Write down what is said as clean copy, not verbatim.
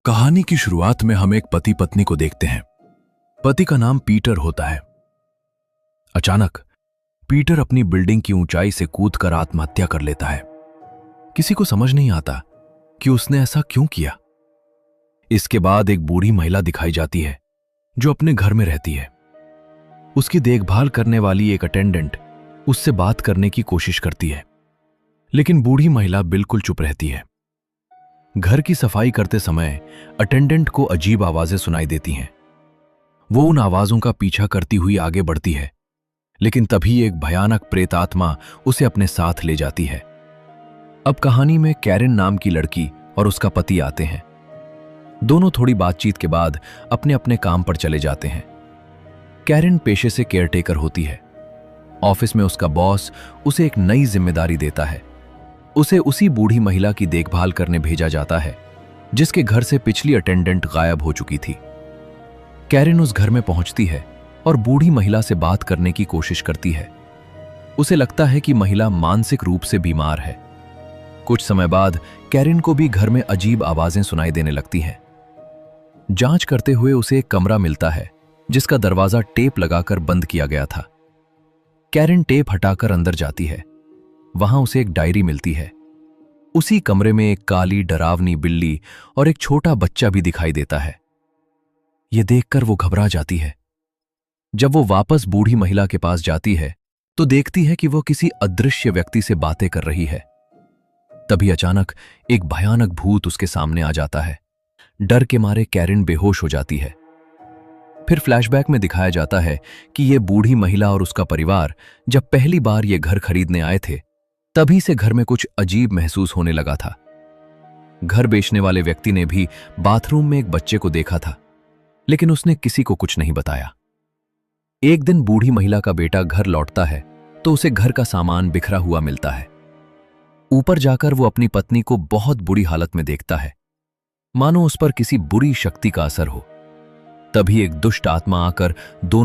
कहानी की शुरुआत में हम एक पति पत्नी को देखते हैं। पति का नाम पीटर होता है। अचानक पीटर अपनी बिल्डिंग की ऊंचाई से कूदकर आत्महत्या कर लेता है। किसी को समझ नहीं आता कि उसने ऐसा क्यों किया। इसके बाद एक बूढ़ी महिला दिखाई जाती है जो अपने घर में रहती है। उसकी देखभाल करने वाली एक अटेंडेंट उससे बात करने की कोशिश करती है, लेकिन बूढ़ी महिला बिल्कुल चुप रहती है। घर की सफाई करते समय अटेंडेंट को अजीब आवाजें सुनाई देती हैं। वो उन आवाजों का पीछा करती हुई आगे बढ़ती है, लेकिन तभी एक भयानक प्रेतात्मा उसे अपने साथ ले जाती है। अब कहानी में कैरिन नाम की लड़की और उसका पति आते हैं। दोनों थोड़ी बातचीत के बाद अपने अपने काम पर चले जाते हैं। कैरिन पेशे से केयरटेकर होती है। ऑफिस में उसका बॉस उसे एक नई जिम्मेदारी देता है। उसे उसी बूढ़ी महिला की देखभाल करने भेजा जाता है जिसके घर से पिछली अटेंडेंट गायब हो चुकी थी। कैरिन उस घर में पहुंचती है और बूढ़ी महिला से बात करने की कोशिश करती है। उसे लगता है कि महिला मानसिक रूप से बीमार है। कुछ समय बाद कैरिन को भी घर में अजीब आवाजें सुनाई देने लगती हैं। जांच करते हुए उसे एक कमरा मिलता है जिसका दरवाजा टेप लगाकर बंद किया गया था। कैरिन टेप हटाकर अंदर जाती है। वहां उसे एक डायरी मिलती है। उसी कमरे में एक काली डरावनी बिल्ली और एक छोटा बच्चा भी दिखाई देता है। यह देखकर वो घबरा जाती है। जब वो वापस बूढ़ी महिला के पास जाती है तो देखती है कि वो किसी अदृश्य व्यक्ति से बातें कर रही है। तभी अचानक एक भयानक भूत उसके सामने आ जाता है। डर के मारे कैरिन बेहोश हो जाती है। फिर फ्लैशबैक में दिखाया जाता है कि यह बूढ़ी महिला और उसका परिवार जब पहली बार ये घर खरीदने आए थे, तभी से घर में कुछ अजीब महसूस होने लगा था। घर बेचने वाले व्यक्ति ने भी बाथरूम में एक बच्चे को देखा था, लेकिन उसने किसी को कुछ नहीं बताया। एक दिन बूढ़ी महिला का बेटा घर लौटता है तो उसे घर का सामान बिखरा हुआ मिलता है। ऊपर जाकर वो अपनी पत्नी को बहुत बुरी हालत में देखता है, मानो उस पर किसी बुरी शक्ति का असर हो। तभी एक दुष्ट आत्मा आकर दोनों